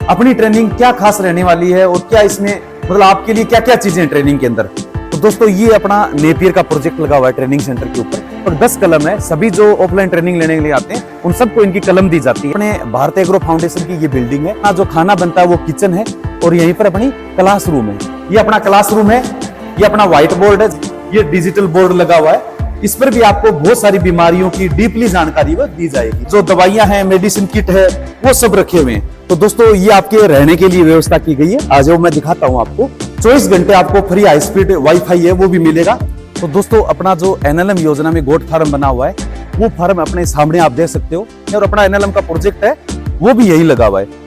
अपनी ट्रेनिंग क्या खास रहने वाली है और क्या इसमें मतलब आपके लिए क्या क्या चीजें हैं ट्रेनिंग के अंदर। तो दोस्तों ये अपना नेपियर का प्रोजेक्ट लगा हुआ है ट्रेनिंग सेंटर के ऊपर और 10 कलम है। सभी जो ऑफलाइन ट्रेनिंग लेने के लिए आते हैं उन सबको इनकी कलम दी जाती है। अपने भारत एग्रो फाउंडेशन की ये बिल्डिंग है। जो खाना बनता है वो किचन है और यहीं पर अपनी क्लासरूम है। ये अपना क्लासरूम है, ये अपना व्हाइट बोर्ड है, ये डिजिटल बोर्ड लगा हुआ है। इस पर भी आपको बहुत सारी बीमारियों की डीपली जानकारी वो दी जाएगी। जो दवाइयां हैं, मेडिसिन किट है, वो सब रखे हुए हैं। तो दोस्तों ये आपके रहने के लिए व्यवस्था की गई है। आ जाओ मैं दिखाता हूं आपको। 24 घंटे आपको फ्री हाई स्पीड वाईफाई है वो भी मिलेगा। तो दोस्तों अपना जो एनएलएम योजना में गोट फार्म बना हुआ है वो फार्म अपने सामने आप देख सकते हो और अपना एनएलएम का प्रोजेक्ट है वो भी यही लगा हुआ है।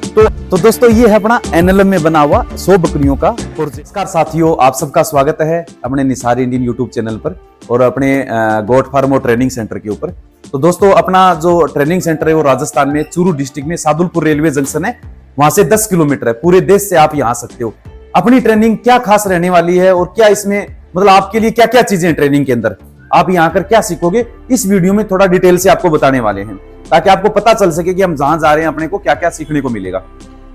तो दोस्तों ये है अपना एनएलएम में बना हुआ 100 बकरियों का प्रोजेक्ट। नमस्कार साथियों, आप सबका स्वागत है अपने निसार इंडियन यूट्यूब चैनल पर और अपने गोट फार्म और ट्रेनिंग सेंटर के ऊपर। तो दोस्तों अपना जो ट्रेनिंग सेंटर है वो राजस्थान में चूरू डिस्ट्रिक्ट में सादुलपुर रेलवे जंक्शन है, वहां से 10 किलोमीटर है। पूरे देश से आप यहाँ आ सकते हो। अपनी ट्रेनिंग क्या खास रहने वाली है और क्या इसमें मतलब आपके लिए क्या क्या चीजें हैं ट्रेनिंग के अंदर, आप यहाँ आकर क्या सीखोगे, इस वीडियो में थोड़ा डिटेल से आपको बताने वाले हैं ताकि आपको पता चल सके कि हम जहां जा रहे हैं अपने को क्या क्या सीखने को मिलेगा।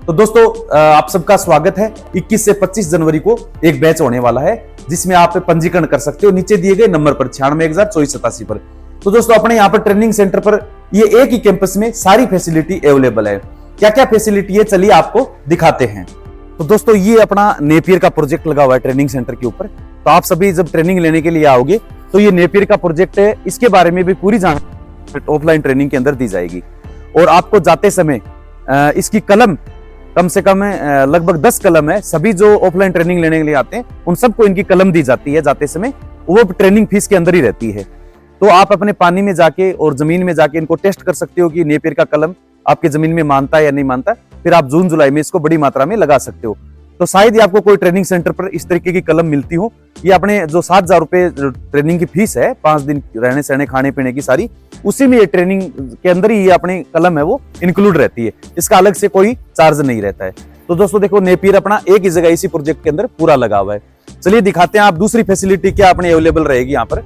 तो दोस्तों आप सबका स्वागत है। 21 से 25 जनवरी को एक बैच होने वाला है जिसमें आप पंजीकरण कर सकते हो नीचे दिए गए नंबर पर 96,102487 पर। तो दोस्तों अपने यहाँ पर ट्रेनिंग सेंटर पर ये एक ही कैंपस में सारी फैसिलिटी अवेलेबल है। क्या क्या फैसिलिटी है चलिए आपको दिखाते हैं। तो दोस्तों ये अपना नेपियर का प्रोजेक्ट लगा हुआ है ट्रेनिंग सेंटर के ऊपर। तो आप सभी जब ट्रेनिंग लेने के लिए आओगे तो ये नेपियर का प्रोजेक्ट है, इसके बारे में भी पूरी जानकारी ऑफलाइन ट्रेनिंग के अंदर दी जाएगी। और आपको जाते समय इसकी कम से कम लगभग 10 कलम है। सभी जो ऑफलाइन ट्रेनिंग लेने के लिए आते हैं उन सबको इनकी कलम दी जाती है जाते समय, वो ट्रेनिंग फीस के अंदर ही रहती है। तो आप अपने पानी में जाके और जमीन में जाके इनको टेस्ट कर सकते हो कि नेपियर का कलम आपके जमीन में मानता है या नहीं मानता। फिर आप जून जुलाई में इसको बड़ी मात्रा में लगा सकते हो। तो शायद ही आपको कोई ट्रेनिंग सेंटर पर इस तरीके की कलम मिलती हो। ये अपने जो 7,000 रुपए ट्रेनिंग की फीस है, 5 दिन रहने सहने खाने पीने की सारी, उसी में ये ट्रेनिंग के अंदर ही ये अपनी कलम है वो इंक्लूड रहती है। इसका अलग से कोई चार्ज नहीं रहता है। तो दोस्तों देखो नेपियर अपना एक ही जगह इसी प्रोजेक्ट के अंदर पूरा लगा हुआ है। चलिए दिखाते हैं आप दूसरी फैसिलिटी क्या अपने अवेलेबल रहेगी यहाँ पर।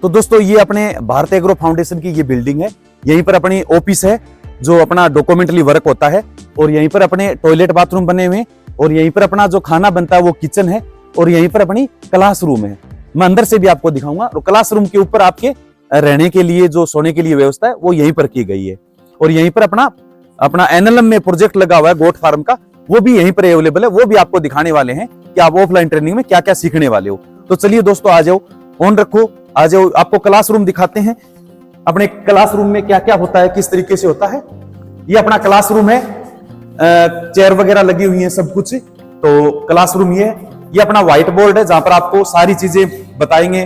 तो दोस्तों ये अपने भारत एग्रो फाउंडेशन की ये बिल्डिंग है। यहीं पर अपनी ऑफिस है जो अपना डॉक्यूमेंटली वर्क होता है और यहीं पर अपने टॉयलेट बाथरूम बने हुए और यहीं पर अपना जो खाना बनता है वो किचन है और यहीं पर अपनी क्लासरूम है। मैं अंदर से भी आपको दिखाऊंगा। और क्लासरूम के ऊपर आपके रहने के लिए जो सोने के लिए व्यवस्था है वो यहीं पर की गई है। और यहीं पर अपना एनएलएम में प्रोजेक्ट लगा हुआ है गोट फार्म का, वो भी यहीं पर अवेलेबल है। वो भी आपको दिखाने वाले हैं कि आप ऑफलाइन ट्रेनिंग में क्या क्या सीखने वाले हो। तो चलिए दोस्तों आ जाओ, ऑन रखो, आ जाओ, आपको क्लासरूम दिखाते हैं। अपने क्लासरूम में क्या क्या होता है, किस तरीके से होता है। ये अपना क्लासरूम है, चेयर वगैरह लगी हुई है सब कुछ। तो क्लासरूम ये अपना व्हाइट बोर्ड है जहां पर आपको सारी चीजें बताएंगे,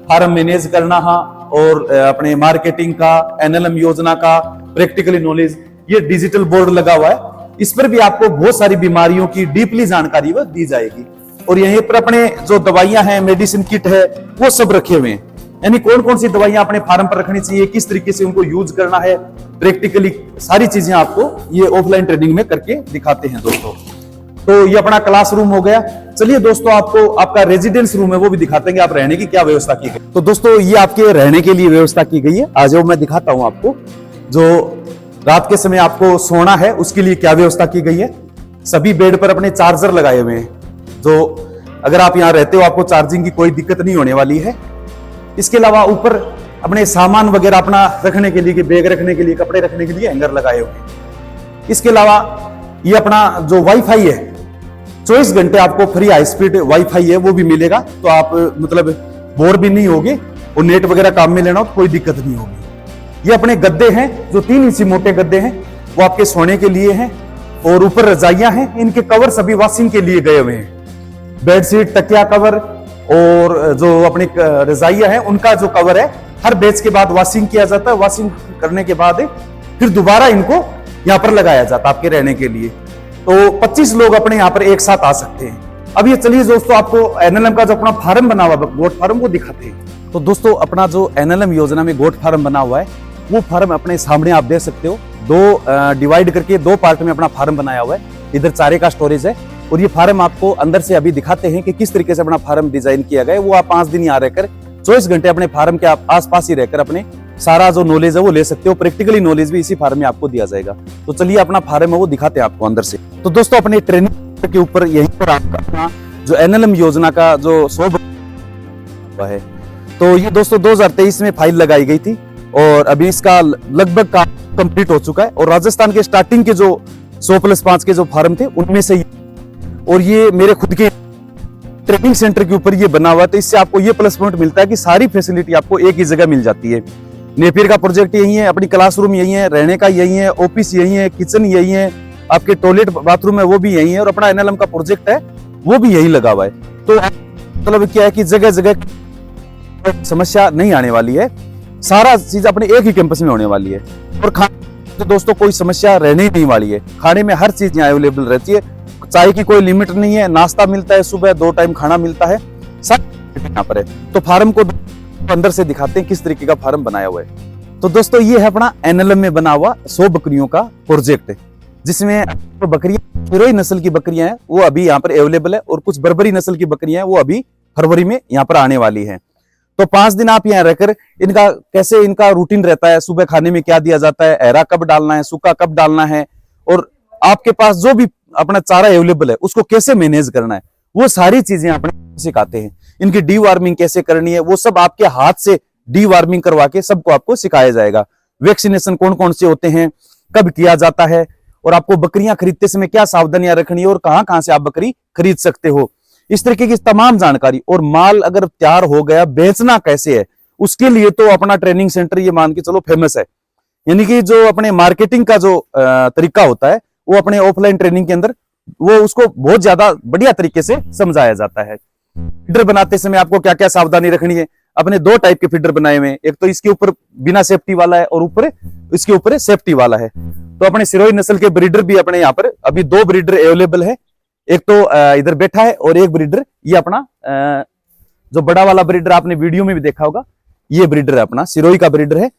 फार्म मैनेज करना और अपने मार्केटिंग का, एनएलएम योजना का प्रैक्टिकली नॉलेज। ये डिजिटल बोर्ड लगा हुआ है, इस पर भी आपको बहुत सारी बीमारियों की डीपली जानकारी वो दी जाएगी। और यहीं पर अपने जो दवाइयां हैं, मेडिसिन किट है, वो सब रखे हुए हैं। यानी कौन कौन सी दवाइयां अपने फार्म पर रखनी चाहिए, किस तरीके से उनको यूज करना है, प्रैक्टिकली सारी चीजें आपको ये ऑफलाइन ट्रेनिंग में करके दिखाते हैं दोस्तों। तो ये अपना क्लासरूम हो गया। चलिए दोस्तों आपको आपका रेजिडेंस रूम है वो भी दिखाते हैं आप रहने की क्या व्यवस्था की गई। तो दोस्तों ये आपके रहने के लिए व्यवस्था की गई है। आ जाओ मैं दिखाता हूं आपको। जो रात के समय आपको सोना है उसके लिए क्या व्यवस्था की गई है। सभी बेड पर अपने चार्जर लगाए हुए हैं, जो अगर आप यहाँ रहते हो आपको चार्जिंग की कोई दिक्कत नहीं होने वाली है। इसके अलावा ऊपर अपने सामान वगैरह अपना रखने के लिए, बैग रखने के लिए, कपड़े रखने के लिए हैंगर लगाए हुए हैं। इसके अलावा ये अपना जो वाईफाई है 24 घंटे आपको फ्री हाई स्पीड वाईफाई है वो भी मिलेगा। तो आप मतलब बोर भी नहीं होगे और नेट वगैरह काम में लेना हो तो कोई दिक्कत नहीं होगी। ये अपने गद्दे हैं जो 3 इंची मोटे गद्दे हैं वो आपके सोने के लिए हैं। और ऊपर रजाइयां हैं, इनके कवर सभी वॉशिंग के लिए गए हुए हैं। बेडशीट, तकिया कवर और जो अपनी रजाइयां हैं उनका जो कवर है हर बैच के बाद वॉशिंग किया जाता है। वॉशिंग करने के बाद फिर दोबारा इनको यहाँ पर लगाया जाता है आपके रहने के लिए। तो 25 लोग अपने यहाँ पर एक साथ आ सकते हैं। अब ये चलिए दोस्तों आपको एनएलएम का जो अपना फार्म बना हुआ है गोट फार्म वो दिखाते हैं। तो दोस्तों अपना जो एनएलएम योजना में गोट फार्म बना हुआ है वो फार्म अपने सामने आप देख सकते हो। 2 डिवाइड करके 2 पार्ट में अपना फार्म बनाया हुआ है। इधर चारे का स्टोरेज है और ये फार्म आपको अंदर से अभी दिखाते हैं कि किस तरीके से अपना फार्म डिजाइन किया गया है। वो आप 5 दिन यहाँ रहकर 24 घंटे अपने फार्म के आसपास ही रहकर अपने सारा जो नॉलेज है वो ले सकते हो। प्रैक्टिकली नॉलेज भी इसी फार्म में आपको दिया जाएगा। तो चलिए अपना फार्म है वो दिखाते हैं आपको अंदर से। तो दोस्तों अपने ट्रेनिंग के ऊपर यहीं पर आपका अपना जो एनएलएम योजना का जो 100 है, तो ये दोस्तों 2023 में फाइल लगाई गई थी और अभी इसका लगभग काम कंप्लीट हो चुका है। और राजस्थान के स्टार्टिंग के जो 100+5 के जो फार्म थे उनमें से, और ये मेरे खुद के ट्रेनिंग सेंटर के ऊपर ये बना हुआ है। तो इससे आपको ये प्लस पॉइंट मिलता है कि सारी फैसिलिटी आपको एक ही जगह मिल जाती है। नेपियर का प्रोजेक्ट यही है, अपनी क्लासरूम यही है, रहने का यही है, ऑफिस यही है, किचन यही है, आपके टॉयलेट बाथरूम है वो भी यही है, और अपना एनएलएम का प्रोजेक्ट है वो भी यही लगा हुआ है। तो मतलब क्या है कि जगह जगह समस्या नहीं आने वाली है, सारा चीज अपने एक ही कैंपस में होने वाली है। और खाने तो दोस्तों कोई समस्या रहने ही नहीं वाली है। खाने में हर चीज यहाँ अवेलेबल रहती है। चाय की कोई लिमिट नहीं है, नाश्ता मिलता है, सुबह 2 टाइम खाना मिलता है, सब यहाँ पर है। तो फार्म को अंदर से दिखाते हैं किस तरीके का फार्म बनाया हुआ है। तो दोस्तों ये है अपना एनएलएम में बना हुआ 100 बकरियों का प्रोजेक्ट, जिसमें बकरियां सिरोही नस्ल की बकरियां हैं वो अभी यहाँ पर अवेलेबल है, और कुछ बर्बरी नस्ल की बकरियां हैं वो अभी फरवरी में यहाँ पर आने वाली हैं। तो 5 दिन आप यहाँ रहकर इनका कैसे इनका रूटीन रहता है, सुबह खाने में क्या दिया जाता है, एरा कब डालना है, सूखा कब डालना है, और आपके पास जो भी अपना चारा अवेलेबल है उसको कैसे मैनेज करना है, वो सारी चीजें अपने सिखाते हैं। इनकी डी वार्मिंग कैसे करनी है वो सब आपके हाथ से डी वार्मिंग करवा के सबको आपको सिखाया जाएगा। वैक्सीनेशन कौन कौन से होते हैं, कब किया जाता है, और आपको बकरियां खरीदते समय क्या सावधानियां रखनी है, और कहां कहां से आप बकरी खरीद सकते हो, इस तरीके की तमाम जानकारी। और माल अगर तैयार हो गया बेचना कैसे है, उसके लिए तो अपना ट्रेनिंग सेंटर ये मान के चलो फेमस है। यानी कि जो अपने मार्केटिंग का जो तरीका होता है वो अपने ऑफलाइन ट्रेनिंग के अंदर वो उसको बहुत ज्यादा बढ़िया तरीके से समझाया जाता है। फीडर बनाते समय आपको क्या क्या सावधानी रखनी है। अपने 2 टाइप के फीडर बनाए हुए हैं, एक तो इसके ऊपर बिना सेफ्टी वाला है और ऊपर इसके ऊपर सेफ्टी वाला है। तो अपने सिरोही नस्ल के ब्रीडर भी अपने यहाँ पर अभी 2 ब्रीडर अवेलेबल है। एक तो इधर बैठा है और एक ब्रीडर ये अपना जो बड़ा वाला ब्रीडर आपने वीडियो में भी देखा होगा, ये ब्रीडर है अपना सिरोही का ब्रीडर है।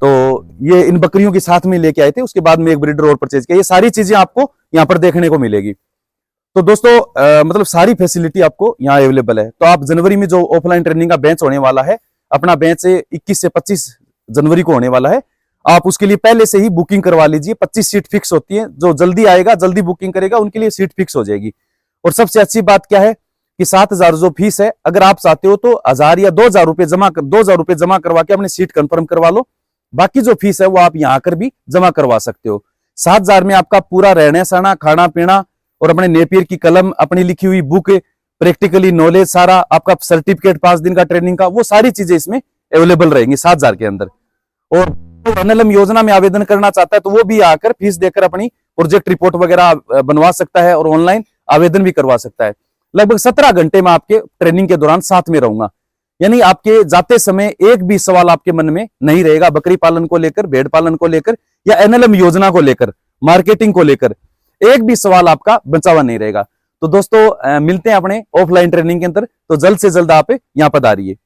तो ये इन बकरियों के साथ में लेके आए थे, उसके बाद में एक ब्रीडर और परचेज किया। ये सारी चीजें आपको यहाँ पर देखने को मिलेगी। तो दोस्तों मतलब सारी फैसिलिटी आपको यहाँ अवेलेबल है। तो आप जनवरी में जो ऑफलाइन ट्रेनिंग का बैच होने वाला है, अपना बैच 21 से 25 जनवरी को होने वाला है, आप उसके लिए पहले से ही बुकिंग करवा लीजिए। 25 सीट फिक्स होती है, जो जल्दी आएगा जल्दी बुकिंग करेगा उनके लिए सीट फिक्स हो जाएगी। और सबसे अच्छी बात क्या है कि 7,000 जो फीस है, अगर आप चाहते हो तो 1,000 या 2,000 रुपए जमा करवा के अपनी सीट कंफर्म करवा लो। बाकी जो फीस है वो आप यहाँ आकर भी जमा करवा सकते हो। 7,000 में आपका पूरा रहना सहना, खाना पीना, और अपने नेपियर की कलम, अपनी लिखी हुई बुक, प्रैक्टिकली नॉलेज, सारा आपका सर्टिफिकेट 5 दिन का ट्रेनिंग का, वो सारी चीजें इसमें अवेलेबल रहेंगी 7,000 के अंदर। और एनएलएम योजना में आवेदन करना चाहता है तो वो भी आकर फीस देकर अपनी प्रोजेक्ट रिपोर्ट वगैरह बनवा सकता है और ऑनलाइन आवेदन भी करवा सकता है। लगभग 17 घंटे में आपके ट्रेनिंग के दौरान साथ में रहूंगा। यानी आपके जाते समय एक भी सवाल आपके मन में नहीं रहेगा, बकरी पालन को लेकर, भेड़ पालन को लेकर, या एनएलएम योजना को लेकर, मार्केटिंग को लेकर एक भी सवाल आपका बचा हुआ नहीं रहेगा। तो दोस्तों मिलते हैं अपने ऑफलाइन ट्रेनिंग के अंदर। तो जल्द से जल्द आप यहाँ पधारिए।